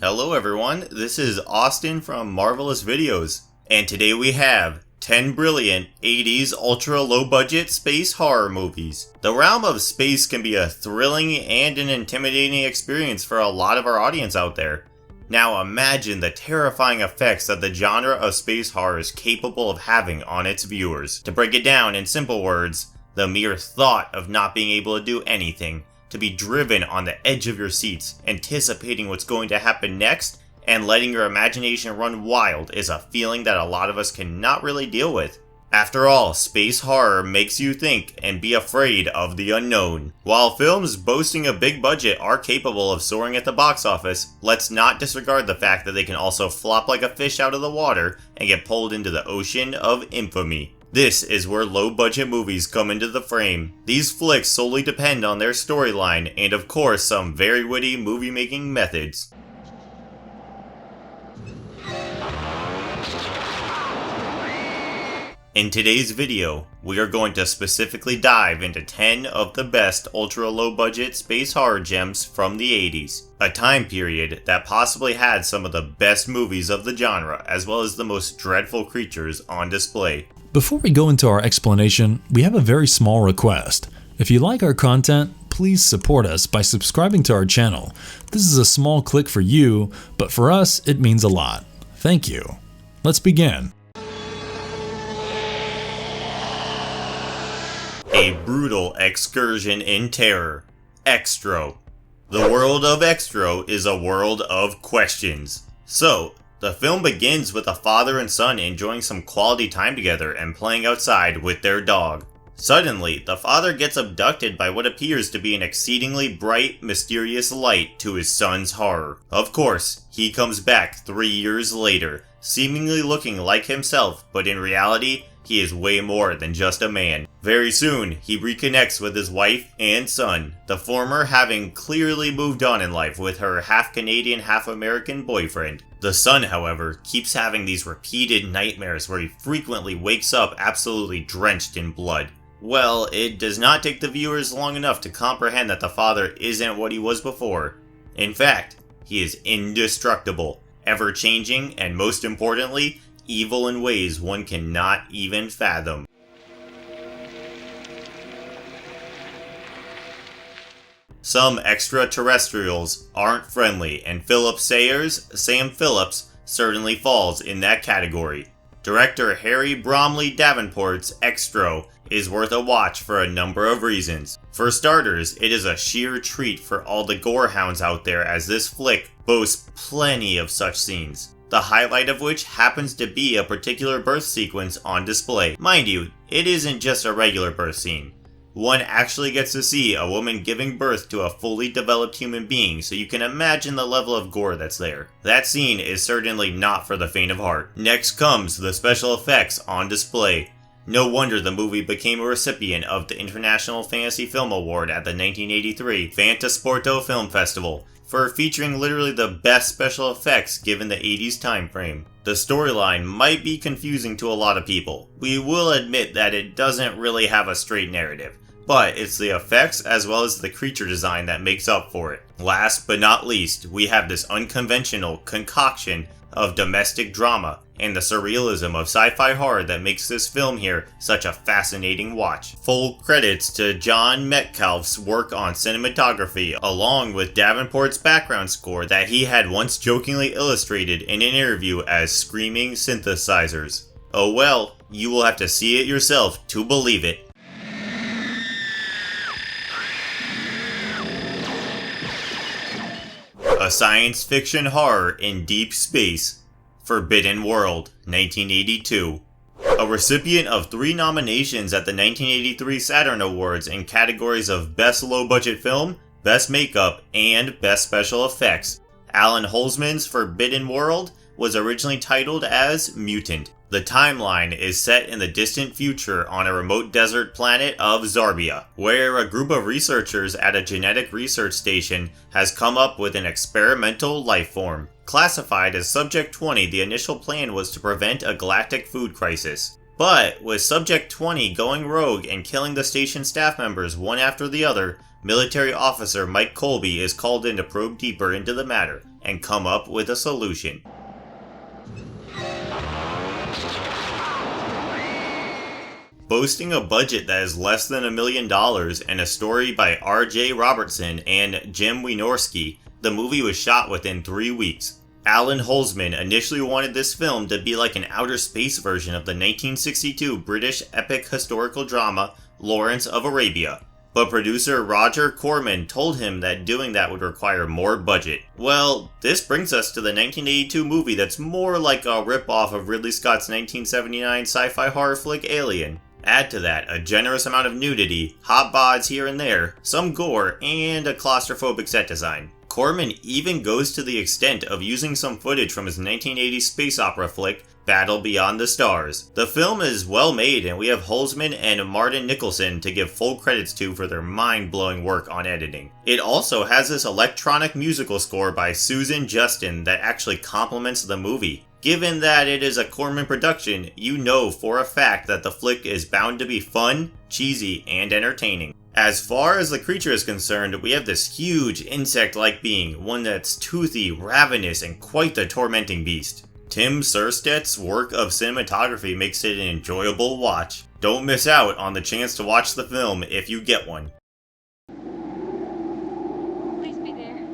Hello everyone, this is Austin from Marvelous Videos, and today we have 10 brilliant 80s ultra low budget space horror movies. The realm of space can be a thrilling and an intimidating experience for a lot of our audience out there. Now imagine the terrifying effects that the genre of space horror is capable of having on its viewers. To break it down in simple words, the mere thought of not being able to do anything, to be driven on the edge of your seats, anticipating what's going to happen next, and letting your imagination run wild is a feeling that a lot of us cannot really deal with. After all, space horror makes you think and be afraid of the unknown. While films boasting a big budget are capable of soaring at the box office, let's not disregard the fact that they can also flop like a fish out of the water and get pulled into the ocean of infamy. This is where low-budget movies come into the frame. These flicks solely depend on their storyline and of course some very witty movie-making methods. In today's video, we are going to specifically dive into 10 of the best ultra-low-budget space horror gems from the 80s, a time period that possibly had some of the best movies of the genre as well as the most dreadful creatures on display. Before we go into our explanation, we have a very small request. If you like our content, please support us by subscribing to our channel. This is a small click for you, but for us, it means a lot. Thank you. Let's begin. A brutal excursion in terror. Xtro. The world of Xtro is a world of questions. So, the film begins with a father and son enjoying some quality time together and playing outside with their dog. Suddenly, the father gets abducted by what appears to be an exceedingly bright, mysterious light to his son's horror. Of course, he comes back 3 years later, seemingly looking like himself, but in reality, he is way more than just a man. Very soon, he reconnects with his wife and son, the former having clearly moved on in life with her half-Canadian, half-American boyfriend. The son, however, keeps having these repeated nightmares where he frequently wakes up absolutely drenched in blood. Well, it does not take the viewers long enough to comprehend that the father isn't what he was before. In fact, he is indestructible, ever-changing, and most importantly, evil in ways one cannot even fathom. Some extraterrestrials aren't friendly, and Philip Sayers, Sam Phillips, certainly falls in that category. Director Harry Bromley Davenport's Xtro is worth a watch for a number of reasons. For starters, it is a sheer treat for all the gorehounds out there, as this flick boasts plenty of such scenes, the highlight of which happens to be a particular birth sequence on display. Mind you, it isn't just a regular birth scene. One actually gets to see a woman giving birth to a fully developed human being, so you can imagine the level of gore that's there. That scene is certainly not for the faint of heart. Next comes the special effects on display. No wonder the movie became a recipient of the International Fantasy Film Award at the 1983 Fantasporto Film Festival, for featuring literally the best special effects given the 80s time frame. The storyline might be confusing to a lot of people. We will admit that it doesn't really have a straight narrative, but it's the effects as well as the creature design that makes up for it. Last but not least, we have this unconventional concoction of domestic drama and the surrealism of sci-fi horror that makes this film here such a fascinating watch. Full credits to John Metcalf's work on cinematography, along with Davenport's background score that he had once jokingly illustrated in an interview as screaming synthesizers. Oh well, you will have to see it yourself to believe it. A science fiction horror in deep space. Forbidden World, 1982. A recipient of 3 nominations at the 1983 Saturn Awards in categories of Best Low-Budget Film, Best Makeup, and Best Special Effects, Alan Holzman's Forbidden World was originally titled as Mutant. The timeline is set in the distant future on a remote desert planet of Zarbia, where a group of researchers at a genetic research station has come up with an experimental life form. Classified as Subject 20, the initial plan was to prevent a galactic food crisis. But with Subject 20 going rogue and killing the station staff members one after the other, military officer Mike Colby is called in to probe deeper into the matter and come up with a solution. Boasting a budget that is less than $1 million and a story by R.J. Robertson and Jim Wynorski, the movie was shot within 3 weeks. Alan Holzman initially wanted this film to be like an outer space version of the 1962 British epic historical drama Lawrence of Arabia, but producer Roger Corman told him that doing that would require more budget. Well, this brings us to the 1982 movie that's more like a ripoff of Ridley Scott's 1979 sci-fi horror flick Alien. Add to that a generous amount of nudity, hot bods here and there, some gore, and a claustrophobic set design. Corman even goes to the extent of using some footage from his 1980 space opera flick, Battle Beyond the Stars. The film is well made, and we have Holzman and Martin Nicholson to give full credits to for their mind-blowing work on editing. It also has this electronic musical score by Susan Justin that actually complements the movie. Given that it is a Corman production, you know for a fact that the flick is bound to be fun, cheesy, and entertaining. As far as the creature is concerned, we have this huge insect-like being, one that's toothy, ravenous, and quite the tormenting beast. Tim Serstedt's work of cinematography makes it an enjoyable watch. Don't miss out on the chance to watch the film if you get one. Please be there.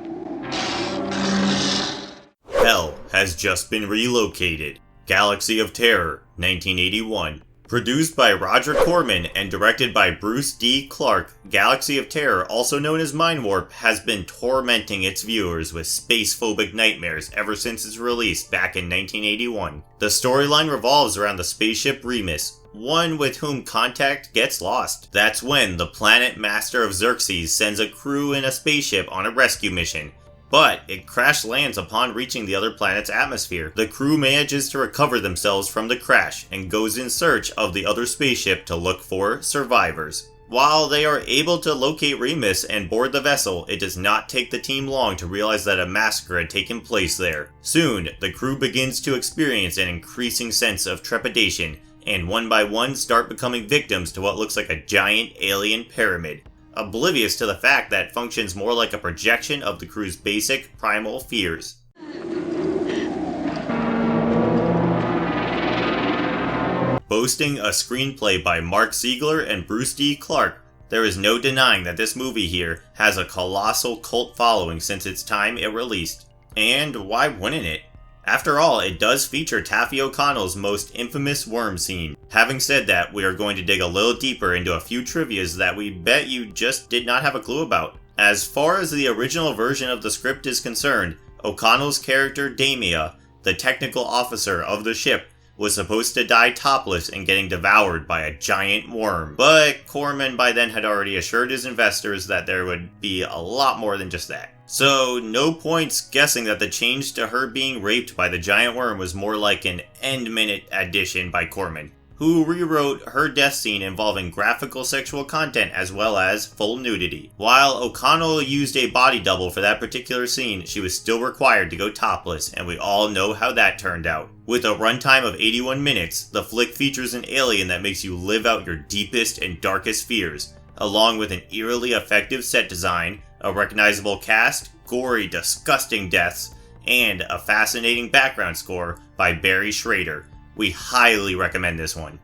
Hell has just been relocated. Galaxy of Terror, 1981. Produced by Roger Corman and directed by Bruce D. Clark, Galaxy of Terror, also known as Mind Warp, has been tormenting its viewers with space-phobic nightmares ever since its release back in 1981. The storyline revolves around the spaceship Remus, one with whom contact gets lost. That's when the planet master of Xerxes sends a crew in a spaceship on a rescue mission. But it crash lands upon reaching the other planet's atmosphere. The crew manages to recover themselves from the crash and goes in search of the other spaceship to look for survivors. While they are able to locate Remus and board the vessel, it does not take the team long to realize that a massacre had taken place there. Soon, the crew begins to experience an increasing sense of trepidation, and one by one start becoming victims to what looks like a giant alien pyramid, oblivious to the fact that it functions more like a projection of the crew's basic primal fears. Boasting a screenplay by Mark Ziegler and Bruce D. Clark, there is no denying that this movie here has a colossal cult following since its time it released. And why wouldn't it? After all, it does feature Taffy O'Connell's most infamous worm scene. Having said that, we are going to dig a little deeper into a few trivias that we bet you just did not have a clue about. As far as the original version of the script is concerned, O'Connell's character Damia, the technical officer of the ship, was supposed to die topless and getting devoured by a giant worm. But Corman by then had already assured his investors that there would be a lot more than just that. So, no points guessing that the change to her being raped by the giant worm was more like an end-minute addition by Corman, who rewrote her death scene involving graphical sexual content as well as full nudity. While O'Connell used a body double for that particular scene, she was still required to go topless, and we all know how that turned out. With a runtime of 81 minutes, the flick features an alien that makes you live out your deepest and darkest fears, along with an eerily effective set design, a recognizable cast, gory, disgusting deaths, and a fascinating background score by Barry Schrader. We highly recommend this one.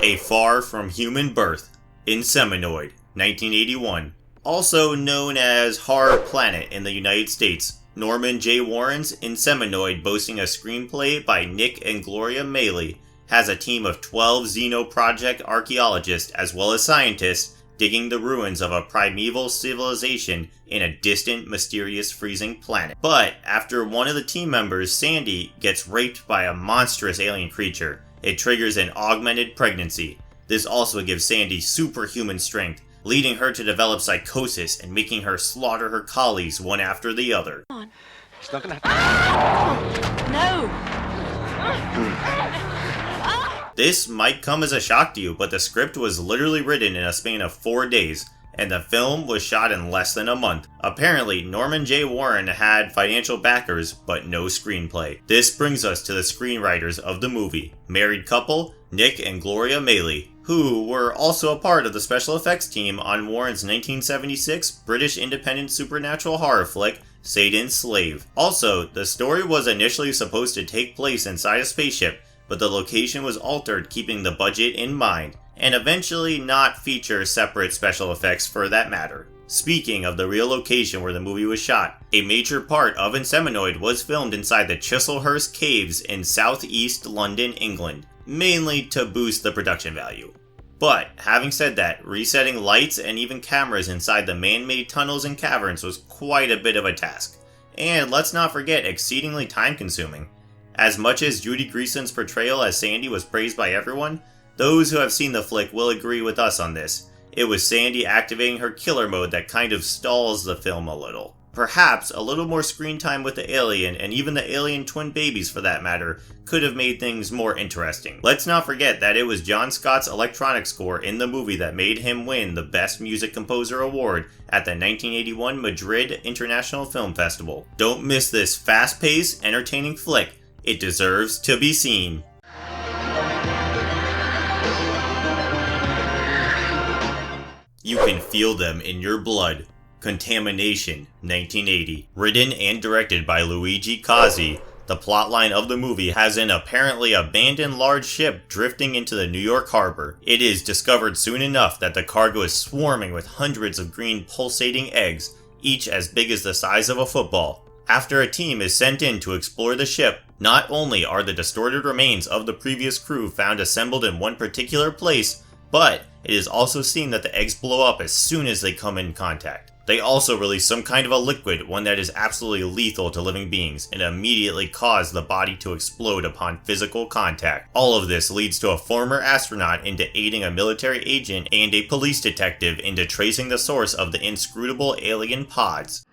A Far From Human Birth, Inseminoid, 1981. Also known as Horror Planet in the United States, Norman J. Warren's Inseminoid, boasting a screenplay by Nick and Gloria Maley, has a team of 12 Xeno Project archaeologists as well as scientists digging the ruins of a primeval civilization in a distant, mysterious, freezing planet. But after one of the team members, Sandy, gets raped by a monstrous alien creature, it triggers an augmented pregnancy. This also gives Sandy superhuman strength, leading her to develop psychosis and making her slaughter her colleagues one after the other. Come on. It's not gonna happen. No! This might come as a shock to you, but the script was literally written in a span of 4 days, and the film was shot in less than a month. Apparently, Norman J. Warren had financial backers, but no screenplay. This brings us to the screenwriters of the movie, married couple Nick and Gloria Maley. who were also a part of the special effects team on Warren's 1976 British independent supernatural horror flick, Satan's Slave. Also, the story was initially supposed to take place inside a spaceship, but the location was altered keeping the budget in mind, and eventually not feature separate special effects for that matter. Speaking of the real location where the movie was shot, a major part of Inseminoid was filmed inside the Chislehurst Caves in southeast London, England, mainly to boost the production value. But, having said that, resetting lights and even cameras inside the man-made tunnels and caverns was quite a bit of a task. And let's not forget, exceedingly time-consuming. As much as Judy Greason's portrayal as Sandy was praised by everyone, those who have seen the flick will agree with us on this. It was Sandy activating her killer mode that kind of stalls the film a little. Perhaps a little more screen time with the alien, and even the alien twin babies for that matter, could have made things more interesting. Let's not forget that it was John Scott's electronic score in the movie that made him win the Best Music Composer award at the 1981 Madrid International Film Festival. Don't miss this fast-paced, entertaining flick. It deserves to be seen. You can feel them in your blood. Contamination, 1980. Written and directed by Luigi Cozzi, the plotline of the movie has an apparently abandoned large ship drifting into the New York harbor. It is discovered soon enough that the cargo is swarming with hundreds of green pulsating eggs, each as big as the size of a football. After a team is sent in to explore the ship, not only are the distorted remains of the previous crew found assembled in one particular place, but it is also seen that the eggs blow up as soon as they come in contact. They also release some kind of a liquid, one that is absolutely lethal to living beings, and immediately cause the body to explode upon physical contact. All of this leads to a former astronaut into aiding a military agent and a police detective into tracing the source of the inscrutable alien pods.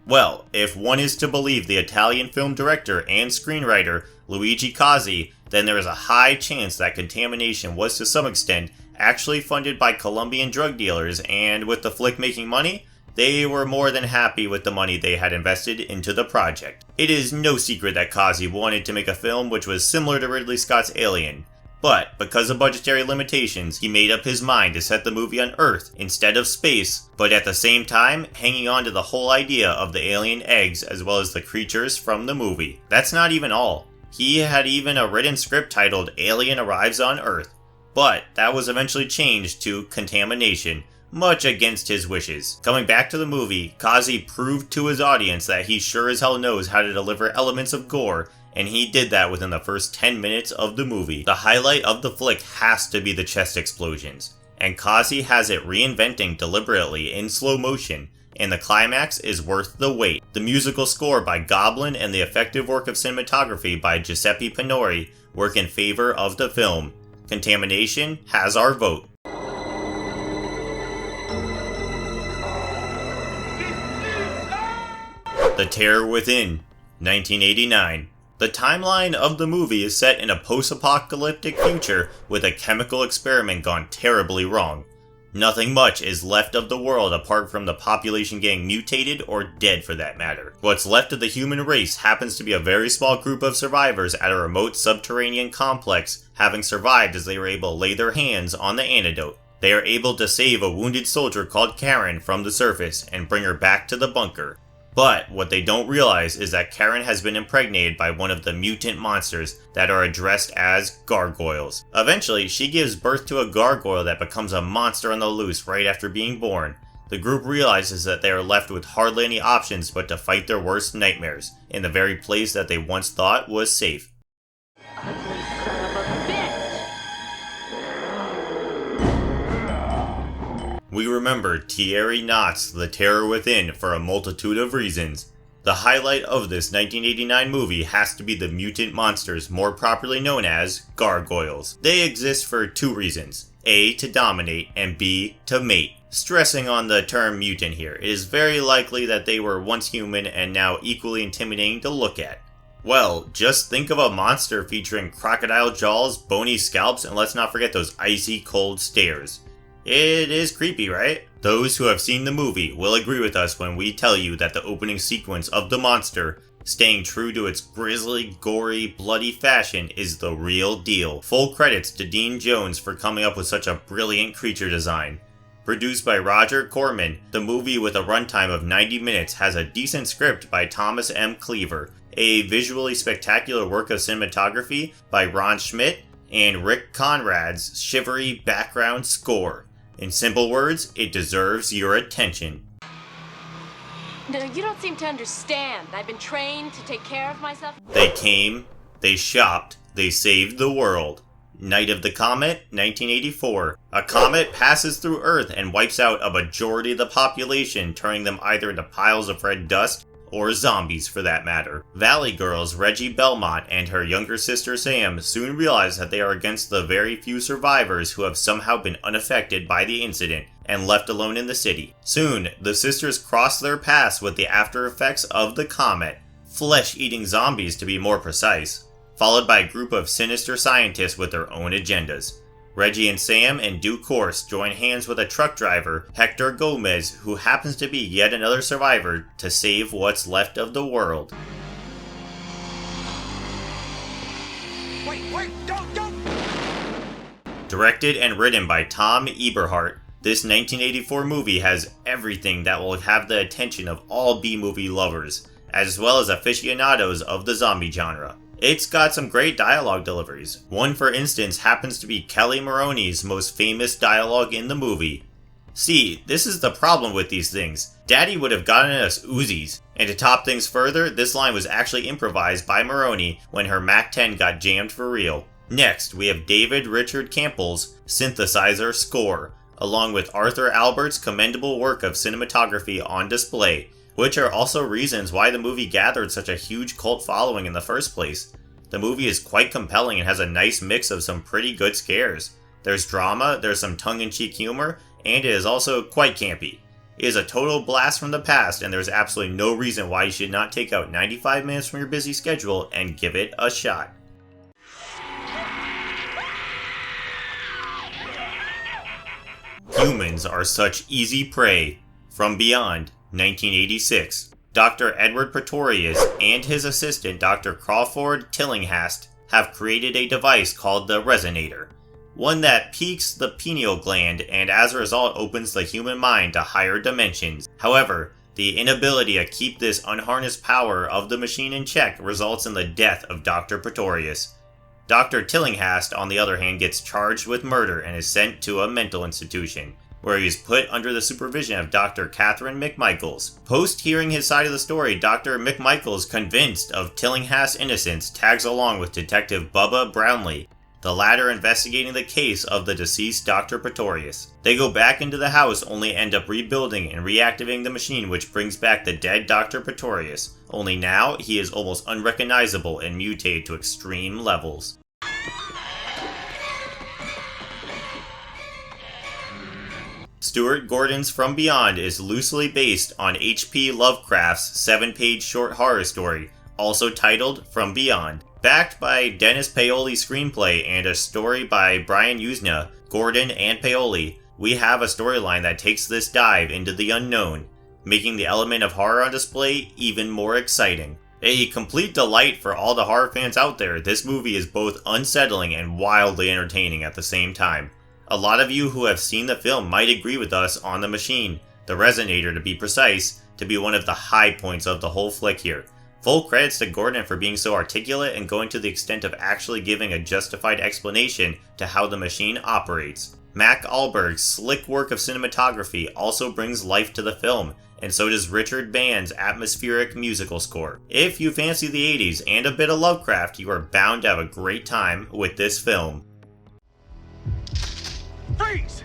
Well, if one is to believe the Italian film director and screenwriter Luigi Cozzi, then there is a high chance that Contamination was to some extent actually funded by Colombian drug dealers, and with the flick making money, they were more than happy with the money they had invested into the project. It is no secret that Cozzi wanted to make a film which was similar to Ridley Scott's Alien, but because of budgetary limitations, he made up his mind to set the movie on Earth instead of space, but at the same time, hanging on to the whole idea of the alien eggs as well as the creatures from the movie. That's not even all. He had even a written script titled Alien Arrives on Earth, but that was eventually changed to Contamination, much against his wishes. Coming back to the movie, Cozzi proved to his audience that he sure as hell knows how to deliver elements of gore, and he did that within the first 10 minutes of the movie. The highlight of the flick has to be the chest explosions, and Cozzi has it reinventing deliberately in slow motion, and the climax is worth the wait. The musical score by Goblin and the effective work of cinematography by Giuseppe Pinori work in favor of the film. Contamination has our vote. The Terror Within, 1989. The timeline of the movie is set in a post-apocalyptic future with a chemical experiment gone terribly wrong. Nothing much is left of the world apart from the population getting mutated or dead for that matter. What's left of the human race happens to be a very small group of survivors at a remote subterranean complex, having survived as they were able to lay their hands on the antidote. They are able to save a wounded soldier called Karen from the surface and bring her back to the bunker. But what they don't realize is that Karen has been impregnated by one of the mutant monsters that are addressed as gargoyles. Eventually, she gives birth to a gargoyle that becomes a monster on the loose right after being born. The group realizes that they are left with hardly any options but to fight their worst nightmares, in the very place that they once thought was safe. Ugly son of a bitch! We remember Thierry Knott's The Terror Within for a multitude of reasons. The highlight of this 1989 movie has to be the mutant monsters more properly known as gargoyles. They exist for two reasons: A, to dominate, and B, to mate. Stressing on the term mutant here, it is very likely that they were once human and now equally intimidating to look at. Well, just think of a monster featuring crocodile jaws, bony scalps, and let's not forget those icy cold stares. It is creepy, right? Those who have seen the movie will agree with us when we tell you that the opening sequence of the monster Staying true to its grisly, gory, bloody fashion is the real deal. Full credits to Dean Jones for coming up with such a brilliant creature design. Produced by Roger Corman, the movie with a runtime of 90 minutes has a decent script by Thomas M. Cleaver, a visually spectacular work of cinematography by Ron Schmidt, and Rick Conrad's shivery background score. In simple words, it deserves your attention. No, you don't seem to understand. I've been trained to take care of myself. They came, they shopped, they saved the world. Night of the Comet, 1984. A comet passes through Earth and wipes out a majority of the population, turning them either into piles of red dust or zombies for that matter. Valley Girl's Reggie Belmont and her younger sister Sam soon realize that they are against the very few survivors who have somehow been unaffected by the incident and left alone in the city. Soon, the sisters cross their paths with the after effects of the comet, flesh-eating zombies to be more precise, followed by a group of sinister scientists with their own agendas. Reggie and Sam, in due course, join hands with a truck driver, Hector Gomez, who happens to be yet another survivor, to save what's left of the world. Wait, don't! Directed and written by Tom Eberhardt, this 1984 movie has everything that will have the attention of all B-movie lovers, as well as aficionados of the zombie genre. It's got some great dialogue deliveries. One, for instance, happens to be Kelly Maroney's most famous dialogue in the movie. See, this is the problem with these things. Daddy would have gotten us Uzis. And to top things further, this line was actually improvised by Maroney when her Mac 10 got jammed for real. Next, we have David Richard Campbell's synthesizer score, along with Arthur Albert's commendable work of cinematography on display, which are also reasons why the movie gathered such a huge cult following in the first place. The movie is quite compelling and has a nice mix of some pretty good scares. There's drama, there's some tongue-in-cheek humor, and it is also quite campy. It is a total blast from the past, and there's absolutely no reason why you should not take out 95 minutes from your busy schedule and give it a shot. Humans are such easy prey. From Beyond, 1986. Dr. Edward Pretorius and his assistant Dr. Crawford Tillinghast have created a device called the Resonator, one that piques the pineal gland and as a result opens the human mind to higher dimensions. However, the inability to keep this unharnessed power of the machine in check results in the death of Dr. Pretorius. Dr. Tillinghast, on the other hand, gets charged with murder and is sent to a mental institution, where he is put under the supervision of Dr. Catherine McMichaels. Post hearing his side of the story, Dr. McMichaels, convinced of Tillinghast's innocence, tags along with Detective Bubba Brownlee, the latter investigating the case of the deceased Dr. Pretorius. They go back into the house, only end up rebuilding and reactivating the machine, which brings back the dead Dr. Pretorius. Only now, he is almost unrecognizable and mutated to extreme levels. Stuart Gordon's From Beyond is loosely based on H.P. Lovecraft's 7-page short horror story, also titled From Beyond. Backed by Dennis Paoli's screenplay and a story by Brian Usna, Gordon, and Paoli, we have a storyline that takes this dive into the unknown, making the element of horror on display even more exciting. A complete delight for all the horror fans out there, this movie is both unsettling and wildly entertaining at the same time. A lot of you who have seen the film might agree with us on the machine, the Resonator to be precise, to be one of the high points of the whole flick here. Full credits to Gordon for being so articulate and going to the extent of actually giving a justified explanation to how the machine operates. Mac Alberg's slick work of cinematography also brings life to the film, and so does Richard Band's atmospheric musical score. If you fancy the 80s and a bit of Lovecraft, you are bound to have a great time with this film. Freeze!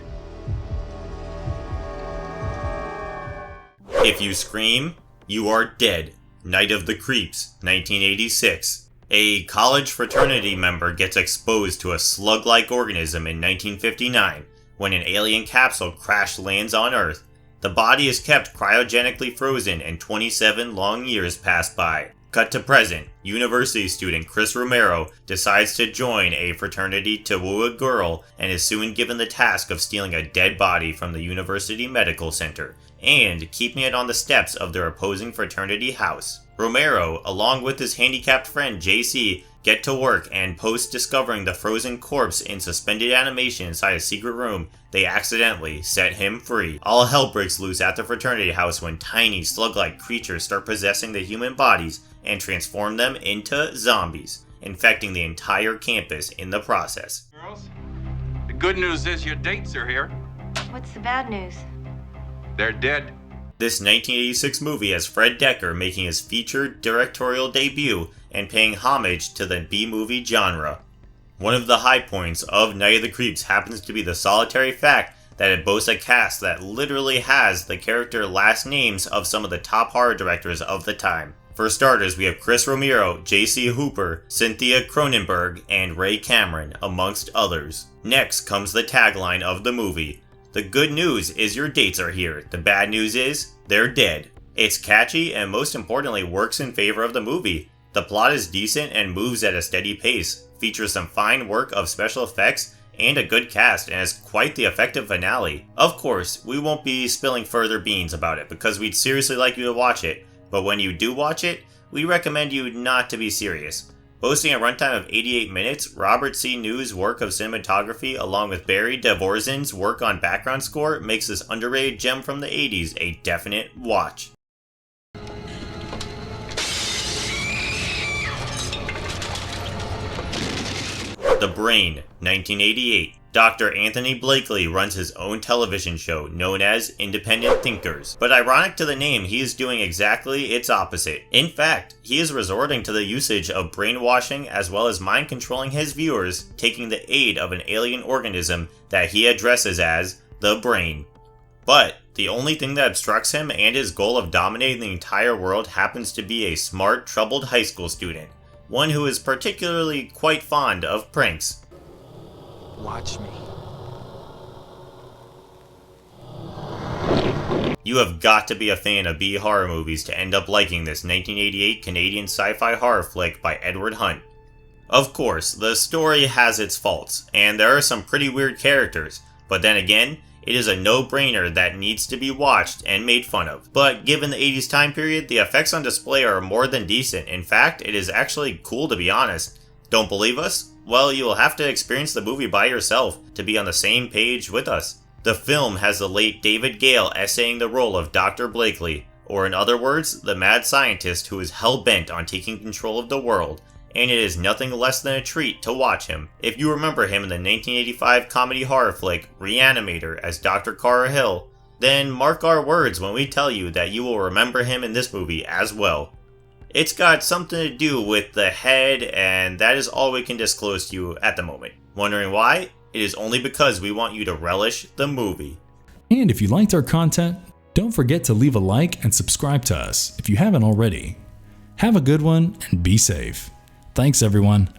If you scream, you are dead. Night of the Creeps, 1986. A college fraternity member gets exposed to a slug-like organism in 1959 when an alien capsule crash lands on Earth. The body is kept cryogenically frozen and 27 long years pass by. Cut to present, university student Chris Romero decides to join a fraternity to woo a girl and is soon given the task of stealing a dead body from the university medical center and keeping it on the steps of their opposing fraternity house. Romero, along with his handicapped friend JC, get to work, and post-discovering the frozen corpse in suspended animation inside a secret room, they accidentally set him free. All hell breaks loose at the fraternity house when tiny slug-like creatures start possessing the human bodies and transform them into zombies, infecting the entire campus in the process. Girls, the good news is your dates are here. What's the bad news? They're dead. This 1986 movie has Fred Dekker making his featured directorial debut and paying homage to the B-movie genre. One of the high points of Night of the Creeps happens to be the solitary fact that it boasts a cast that literally has the character last names of some of the top horror directors of the time. For starters, we have Chris Romero, J.C. Hooper, Cynthia Cronenberg, and Ray Cameron, amongst others. Next comes the tagline of the movie. The good news is your dates are here. The bad news is they're dead. It's catchy and most importantly works in favor of the movie. The plot is decent and moves at a steady pace, features some fine work of special effects and a good cast, and has quite the effective finale. Of course, we won't be spilling further beans about it because we'd seriously like you to watch it, but when you do watch it, we recommend you not to be serious. Boasting a runtime of 88 minutes, Robert C. New's work of cinematography along with Barry Dvorin's work on background score makes this underrated gem from the 80s a definite watch. The Brain, 1988. Dr. Anthony Blakely runs his own television show known as Independent Thinkers, but ironic to the name, he is doing exactly its opposite. In fact, he is resorting to the usage of brainwashing as well as mind controlling his viewers, taking the aid of an alien organism that he addresses as the Brain. But the only thing that obstructs him and his goal of dominating the entire world happens to be a smart, troubled high school student, one who is particularly quite fond of pranks. Watch me. You have got to be a fan of B horror movies to end up liking this 1988 Canadian sci-fi horror flick by Edward Hunt. Of course, the story has its faults, and there are some pretty weird characters, but then again, it is a no-brainer that needs to be watched and made fun of. But given the 80s time period, the effects on display are more than decent. In fact, it is actually cool to be honest. Don't believe us? Well, you will have to experience the movie by yourself to be on the same page with us. The film has the late David Gale essaying the role of Dr. Blakely, or in other words, the mad scientist who is hell-bent on taking control of the world, and it is nothing less than a treat to watch him. If you remember him in the 1985 comedy horror flick Reanimator as Dr. Cara Hill, then mark our words when we tell you that you will remember him in this movie as well. It's got something to do with the head, and that is all we can disclose to you at the moment. Wondering why? It is only because we want you to relish the movie. And if you liked our content, don't forget to leave a like and subscribe to us if you haven't already. Have a good one and be safe. Thanks everyone.